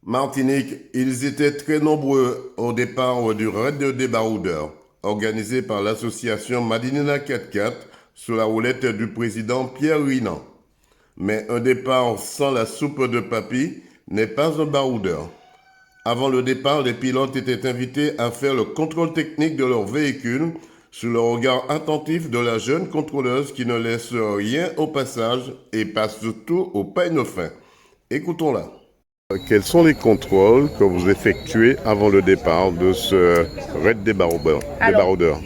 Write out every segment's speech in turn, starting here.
Martinique, ils étaient très nombreux au départ du raid des baroudeurs, organisé par l'association Madinina 4x4 sous la houlette du président Pierre Rinan. Mais un départ sans la soupe de papy n'est pas un baroudeur. Avant le départ, les pilotes étaient invités à faire le contrôle technique de leur véhicule sous le regard attentif de la jeune contrôleuse qui ne laisse rien au passage et passe tout au peigne fin. Écoutons-la. Quels sont les contrôles que vous effectuez avant le départ de ce raid des baroudeurs?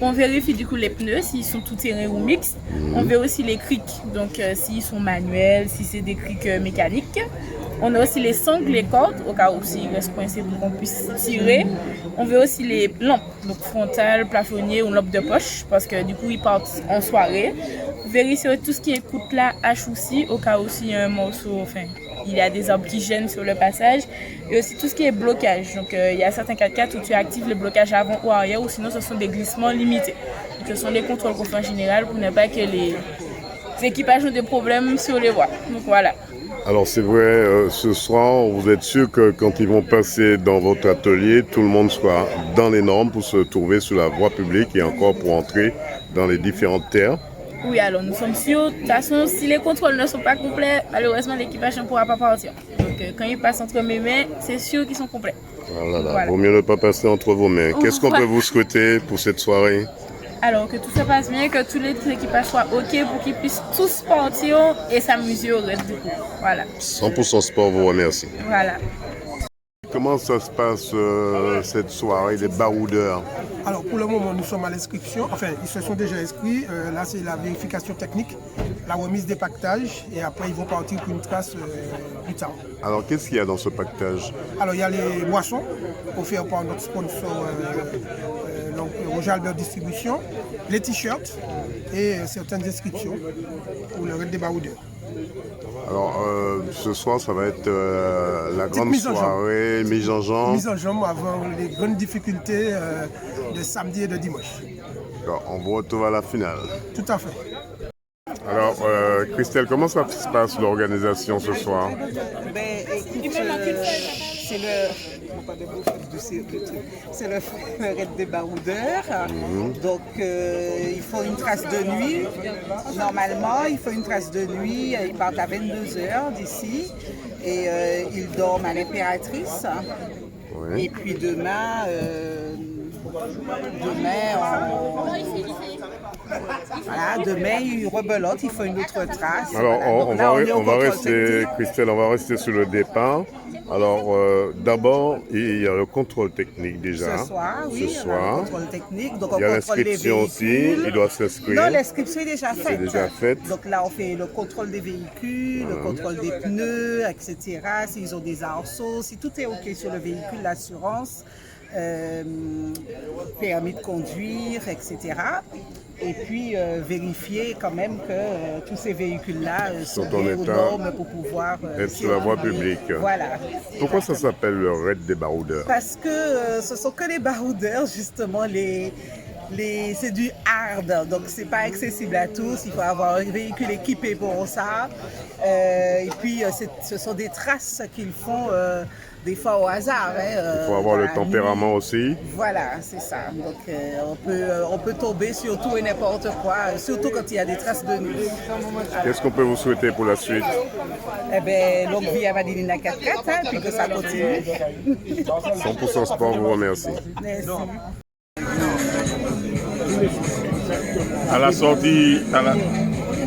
On vérifie du coup les pneus, s'ils sont tout terrain ou mixtes. On vérifie aussi les crics, donc s'ils sont manuels, si c'est des crics mécaniques. On a aussi les sangles, les cordes, au cas où s'ils restent coincés pour qu'on puisse tirer. On veut aussi les lampes, donc frontales, plafonniers ou lampes de poche, parce que du coup ils partent en soirée. Vérifier tout ce qui écoute la hache aussi, au cas où s'il y a un morceau, enfin, il y a des arbres qui gênent sur le passage. Et aussi tout ce qui est blocage. Donc il y a certains 4x4 où tu actives le blocage avant ou arrière, ou sinon ce sont des glissements limités. Donc ce sont des contrôles qu'on fait en général pour ne pas que les équipages ont des problèmes sur les voies. Donc voilà. Alors c'est vrai, ce soir, vous êtes sûr que quand ils vont passer dans votre atelier, tout le monde soit dans les normes pour se trouver sur la voie publique et encore pour entrer dans les différentes terres? Oui, alors nous sommes sûrs. De toute façon, si les contrôles ne sont pas complets, malheureusement l'équipage ne pourra pas partir. Donc quand ils passent entre mes mains, c'est sûr qu'ils sont complets. Voilà. Vaut mieux ne pas passer entre vos mains. Qu'est-ce qu'on peut vous souhaiter pour cette soirée? Alors que tout se passe bien, que tous les équipages soient OK pour qu'ils puissent tous partir et s'amuser au reste du coup. Voilà. 100% Sport vous remercie. Voilà. Comment ça se passe cette soirée des baroudeurs? Alors pour le moment nous sommes à l'inscription, enfin ils se sont déjà inscrits, là c'est la vérification technique, la remise des pactages et après ils vont partir pour une trace plus tard. Alors qu'est-ce qu'il y a dans ce pactage? Alors il y a les boissons offertes par notre sponsor donc Roger Albert Distribution, les t-shirts et certaines inscriptions pour le raid des baroudeurs. Alors ce soir ça va être la grande soirée, mise en jambe. Mise en jambe avant les grandes difficultés de samedi et de dimanche. On vous retrouve à la finale. Tout à fait. Alors Christelle, comment ça se passe l'organisation ce soir? Écoute, c'est le raid des baroudeurs. Donc, il faut une trace de nuit. Normalement, il faut une trace de nuit. Ils partent à 22h d'ici. Et ils dorment à l'Impératrice. Oui. Et puis demain, ils rebelotent. Il faut une autre trace. Alors, Voilà. on va rester, Christelle, on va rester sur le départ. Alors, d'abord, il y a le contrôle technique déjà. Ce soir, oui. Ce soir. Le contrôle technique. Donc, Il y a on contrôle les l'inscription aussi, véhicules. il doit s'inscrire. Non, l'inscription est déjà faite. C'est déjà faite. Donc là, on fait le contrôle des véhicules, le contrôle des pneus, etc. S'ils ont des arceaux, si tout est OK sur le véhicule, l'assurance, permis de conduire, etc. Et puis vérifier quand même que tous ces véhicules-là sont en bien aux état normes pour pouvoir être sur la voie publique. Voilà. Pourquoi ça s'appelle le raid des baroudeurs? Parce que ce sont que les baroudeurs, justement, c'est du hard, donc c'est pas accessible à tous, il faut avoir un véhicule équipé pour ça. Et puis ce sont des traces qu'ils font des fois au hasard. Il faut avoir le tempérament aussi. Voilà, c'est ça. Donc on peut tomber sur tout et n'importe quoi, surtout quand il y a des traces de nuit. Qu'est-ce qu'on peut vous souhaiter pour la suite? Eh bien, longue vie à Madinina 4x4, puis que ça continue. 100% Sport vous remercie. Merci.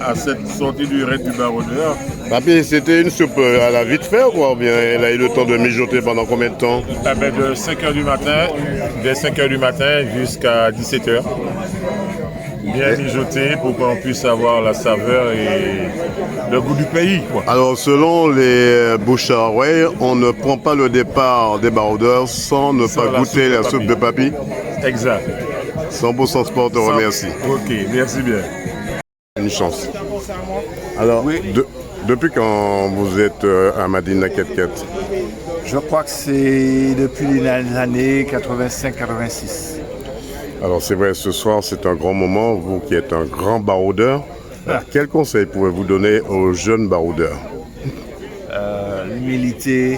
À cette sortie du raid du baroudeur, Papy, c'était une soupe à la vite fait ou bien elle a eu le temps de mijoter pendant combien de temps? de 5h du matin, dès 5h du matin jusqu'à 17h. Bien mijoté pour qu'on puisse avoir la saveur et le goût du pays, quoi. Alors selon les bouchards, on ne prend pas le départ des baroudeurs sans ne pas goûter la soupe de papy. Exact. 100% Sport te remercie. Ok, merci bien. Une chance. Alors, depuis quand vous êtes à Madinina 4x4? Je crois que c'est depuis les années 85-86. Alors c'est vrai, ce soir c'est un grand moment, vous qui êtes un grand baroudeur. Quel conseil pouvez-vous donner aux jeunes baroudeurs? L'humilité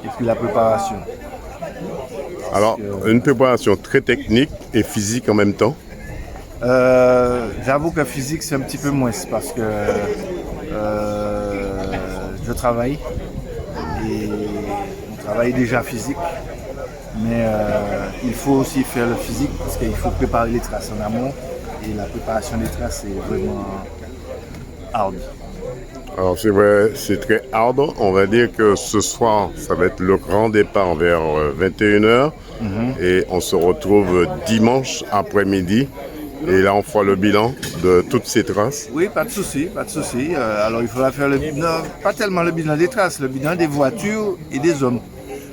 et puis la préparation. Alors, une préparation très technique et physique en même temps. J'avoue que physique c'est un petit peu moins parce que je travaille et on travaille déjà physique, mais il faut aussi faire le physique parce qu'il faut préparer les traces en amont et la préparation des traces est vraiment hard. Alors c'est vrai, c'est très hard. On va dire que ce soir, ça va être le grand départ vers 21h et on se retrouve dimanche après-midi. Et là, on fera le bilan de toutes ces traces. Oui, pas de souci, pas de souci. Alors il faudra faire le bilan, pas tellement le bilan des traces, le bilan des voitures et des hommes.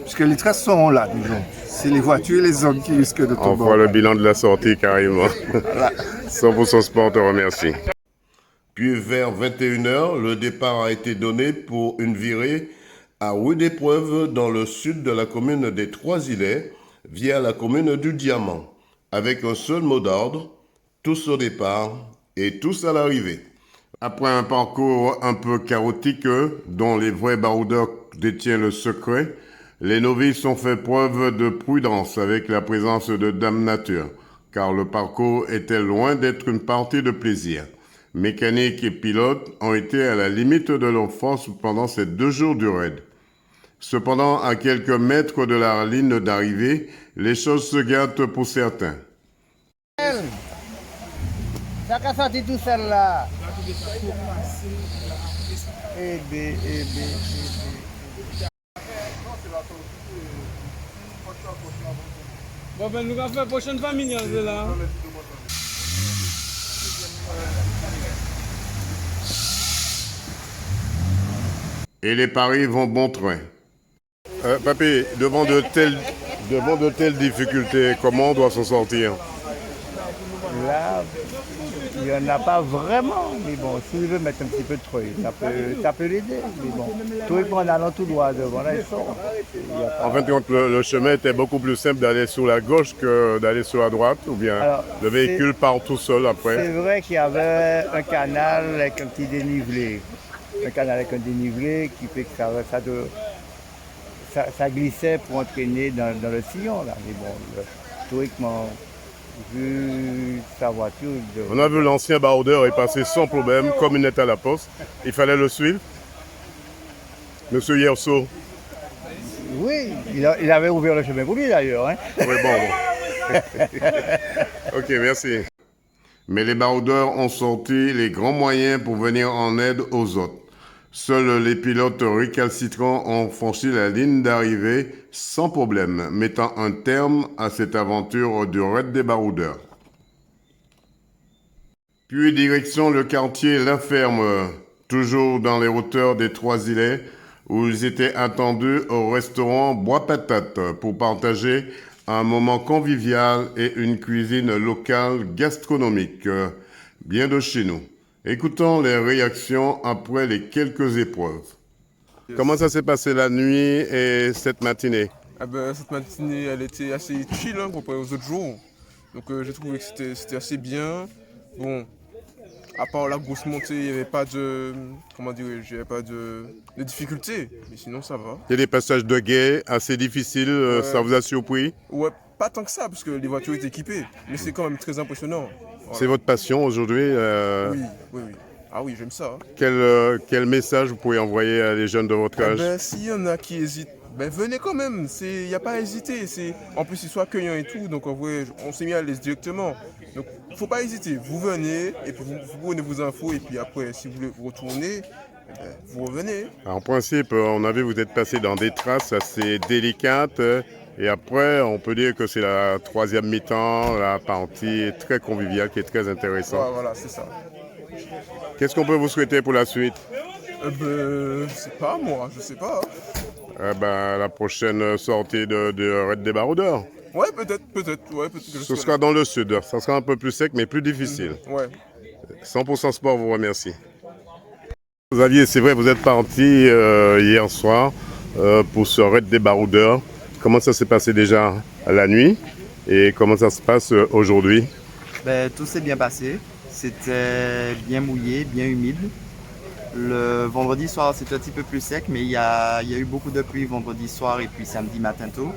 Puisque les traces seront là, disons. C'est les voitures et les hommes qui risquent de tomber. On fera le bilan de la sortie carrément. Voilà. 100% Sport te remercie. Puis vers 21h, le départ a été donné pour une virée à rue d'épreuve dans le sud de la commune des Trois-Îlets via la commune du Diamant, avec un seul mot d'ordre, tous au départ et tous à l'arrivée. Après un parcours un peu chaotique dont les vrais baroudeurs détiennent le secret, les novices ont fait preuve de prudence avec la présence de Dame Nature, car le parcours était loin d'être une partie de plaisir. Mécaniques et pilotes ont été à la limite de leur force pendant ces 2 jours du raid. Cependant, à quelques mètres de la ligne d'arrivée, les choses se gâtent pour certains. Ça a sorti tout seul là. Bon ben nous allons faire la prochaine famille là. Et les paris vont bon train. Papy, devant de telles difficultés, comment on doit s'en sortir? Là, il n'y en a pas vraiment, mais bon, s'il veut mettre un petit peu de truc, ça peut l'aider. Mais bon, tout le monde en allant tout droit devant, là, ils sont. En fin de compte, le chemin était beaucoup plus simple d'aller sur la gauche que d'aller sur la droite, ou bien Alors, le véhicule part tout seul C'est après? vrai qu'il y avait un canal avec un petit dénivelé. Un canal avec un dénivelé qui fait que ça glissait pour entraîner dans le sillon. Là. Mais bon, théoriquement, vu sa voiture... On a vu l'ancien baroudeur est passé sans problème, comme il était à la poste. Il fallait le suivre. Monsieur Yerso. Oui, il avait ouvert le chemin pour lui d'ailleurs. Hein. Oui, bon. Ok, merci. Mais les baroudeurs ont sorti les grands moyens pour venir en aide aux autres. Seuls les pilotes récalcitrants ont franchi la ligne d'arrivée sans problème, mettant un terme à cette aventure du raid des baroudeurs. Puis direction le quartier La Ferme, toujours dans les hauteurs des Trois-Îlets, où ils étaient attendus au restaurant Bois Patate pour partager un moment convivial et une cuisine locale gastronomique, bien de chez nous. Écoutons les réactions après les quelques épreuves. Comment ça s'est passé la nuit et cette matinée? Cette matinée, elle était assez chill comparée aux autres jours. Donc j'ai trouvé que c'était assez bien. Bon, à part la grosse montée, il n'y avait pas de... Comment dirais-je? Il n'y avait pas de difficultés. Mais sinon, ça va. Il y a des passages de guet assez difficiles, ça vous a surpris? Ouais, pas tant que ça, parce que les voitures étaient équipées. Mais c'est quand même très impressionnant. Voilà. C'est votre passion aujourd'hui? Oui. Ah oui, j'aime ça. Quel message vous pouvez envoyer à les jeunes de votre âge? S'il y en a qui hésitent, venez quand même. Il n'y a pas à hésiter. En plus, ils sont accueillants et tout. Donc en vrai, on s'est mis à l'aise directement. Donc il ne faut pas hésiter. Vous venez et puis vous prenez vos infos. Et puis après, si vous voulez vous retourner, vous revenez. En principe, on a vu vous êtes passé dans des traces assez délicates. Et après, on peut dire que c'est la troisième mi-temps, la partie très conviviale qui est très intéressante. Voilà, c'est ça. Qu'est-ce qu'on peut vous souhaiter pour la suite? Je sais pas, moi, je sais pas. La prochaine sortie de Raid des Baroudeurs. Ouais, peut-être que je Ce sera dans le sud. Ça sera un peu plus sec, mais plus difficile. Ouais. 100% Sport vous remercie. Xavier, c'est vrai, vous êtes parti hier soir pour ce Raid des Baroudeurs. Comment ça s'est passé déjà la nuit et comment ça se passe aujourd'hui? Tout s'est bien passé. C'était bien mouillé, bien humide. Le vendredi soir, c'était un petit peu plus sec, mais il y a eu beaucoup de pluie vendredi soir et puis samedi matin tôt.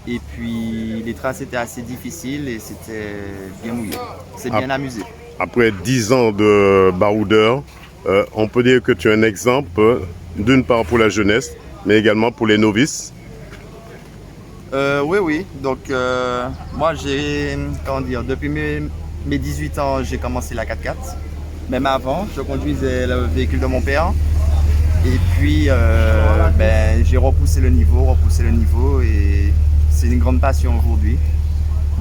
Et puis les traces étaient assez difficiles et c'était bien mouillé. C'est bien amusé. Après 10 ans de baroudeur, on peut dire que tu es un exemple, d'une part pour la jeunesse, mais également pour les novices. Oui. Donc moi depuis mes 18 ans, j'ai commencé la 4x4. Même avant, je conduisais le véhicule de mon père. Et puis, j'ai repoussé le niveau et c'est une grande passion aujourd'hui.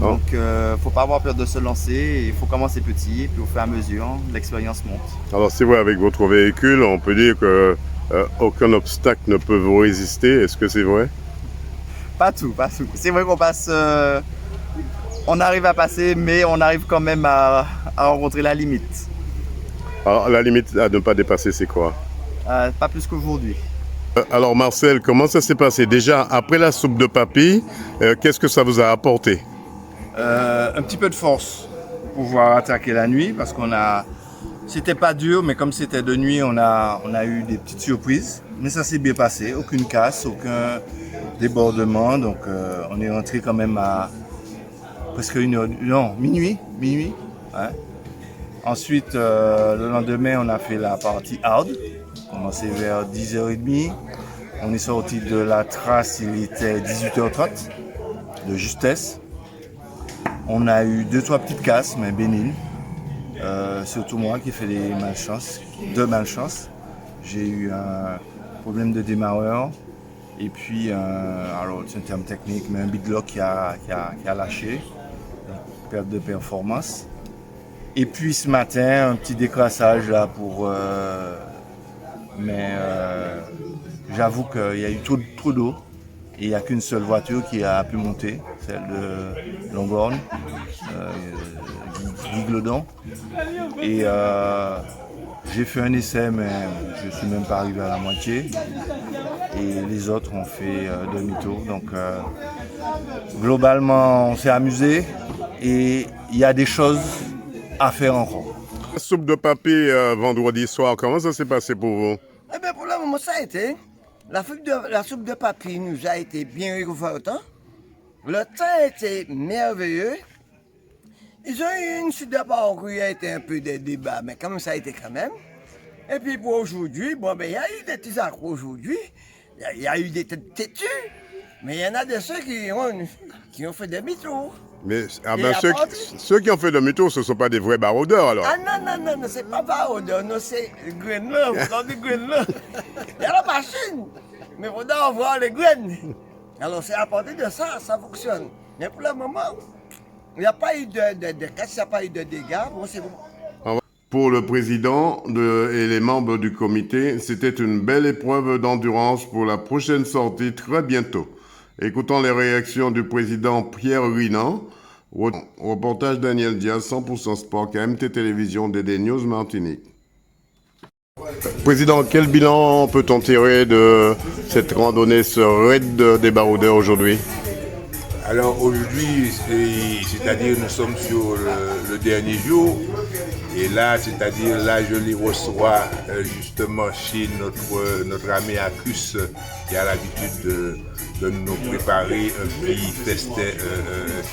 Donc, faut pas avoir peur de se lancer, il faut commencer petit et puis au fur et à mesure, l'expérience monte. Alors c'est vrai, avec votre véhicule, on peut dire que aucun obstacle ne peut vous résister. Est-ce que c'est vrai? Pas tout. C'est vrai qu'on passe... on arrive à passer, mais on arrive quand même à rencontrer la limite. Alors la limite à ne pas dépasser, c'est quoi? Pas plus qu'aujourd'hui. Alors Marcel, comment ça s'est passé? Déjà, après la soupe de papy, qu'est-ce que ça vous a apporté? Un petit peu de force pour pouvoir attaquer la nuit parce c'était pas dur, mais comme c'était de nuit, on a eu des petites surprises. Mais ça s'est bien passé, aucune casse, aucun débordement. Donc on est rentré quand même à presque minuit. Ouais. Ensuite, le lendemain, on a fait la partie hard. On a commencé vers 10h30. On est sorti de la trace, il était 18h30, de justesse. On a eu 2-3 petites casses, mais bénignes. Surtout moi qui ai fait deux malchances. J'ai eu un problème de démarreur. Et puis, alors c'est un terme technique, mais un bidlock qui a lâché. Perte de performance. Et puis ce matin, un petit décrassage là mais j'avoue qu'il y a eu trop d'eau et il n'y a qu'une seule voiture qui a pu monter, celle de Longhorn, Guy Glodon. Et j'ai fait un essai, mais je ne suis même pas arrivé à la moitié. Et les autres ont fait demi-tour. Donc globalement, on s'est amusé et il y a des choses à faire encore. La soupe de papy vendredi soir, comment ça s'est passé pour vous? Eh bien, pour le moment, ça a été. La soupe de papy nous a été bien réconfortant. Le temps a été merveilleux. Ils ont eu une suite de parcours, il y a été un peu de débat, mais comme ça a été quand même. Et puis pour aujourd'hui, il y a eu des petits accros aujourd'hui. Il y a eu des têtes têtues. Mais il y en a de ceux qui ont fait demi-tour. Mais ceux qui ont fait demi-tour, ce ne sont pas des vrais baroudeurs alors? Ah non, c'est pas baroudeur, non, c'est graines là, vous avez des graines là. Il y a la machine, mais vous devez voir les graines. Alors c'est à partir de ça, ça fonctionne. Mais pour le moment, il n'y a pas eu de casse, il n'y a pas eu de dégâts, bon c'est bon. Pour le président et les membres du comité, c'était une belle épreuve d'endurance pour la prochaine sortie très bientôt. Écoutons les réactions du président Pierre Rinan. Reportage Daniel Diaz, 100% Sport, KMT Télévision, DD News Martinique. Président, quel bilan peut-on tirer de cette randonnée, ce raid des baroudeurs aujourd'hui? Alors aujourd'hui, c'est-à-dire nous sommes sur le dernier jour. Et là, je les reçois justement chez notre ami Acus qui a l'habitude de nous préparer un petit festin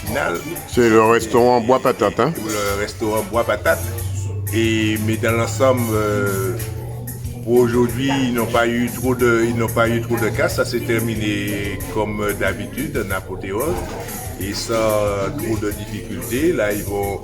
final. C'est le restaurant Bois Patate, hein? Le restaurant Bois Patate. Mais dans l'ensemble, pour aujourd'hui, ils n'ont pas eu trop de cas. Ça s'est terminé comme d'habitude, en apothéose. Et sans trop de difficultés. Là, ils vont...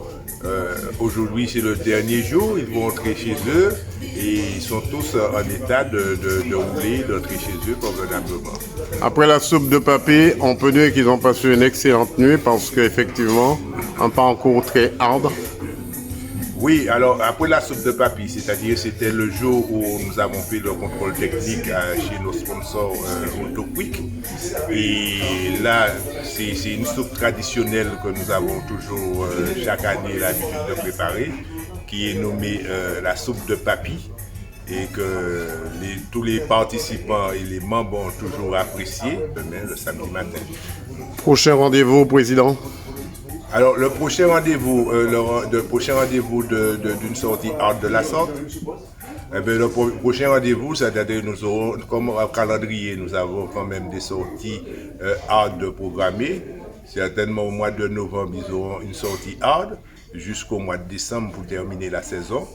aujourd'hui c'est le dernier jour, ils vont entrer chez eux et ils sont tous en état de rouler, d'entrer chez eux convenablement. Après la soupe de papy, on peut dire qu'ils ont passé une excellente nuit parce qu'effectivement, un parcours très hard. Oui, alors après la soupe de papy, c'est-à-dire c'était le jour où nous avons fait le contrôle technique chez nos sponsors AutoQuick. Et là, c'est une soupe traditionnelle que nous avons toujours chaque année l'habitude de préparer, qui est nommée la soupe de papy et que tous les participants et les membres ont toujours apprécié demain, le samedi matin. Prochain rendez-vous, président? Alors le prochain rendez-vous d'une sortie hard de la sorte, Le prochain rendez-vous, c'est-à-dire nous aurons, comme calendrier, nous avons quand même des sorties hard programmées. Certainement au mois de novembre, ils auront une sortie hard jusqu'au mois de décembre pour terminer la saison.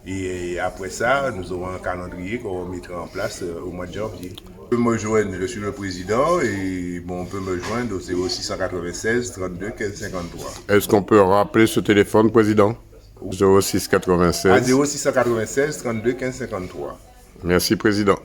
Et après ça, nous aurons un calendrier qu'on mettra en place au mois de janvier. On peut me joindre, je suis le président et bon, on peut me joindre au 0696 32 15 53. Est-ce qu'on peut rappeler ce téléphone, président? 0696. À 0696 32 15 53. Merci, président.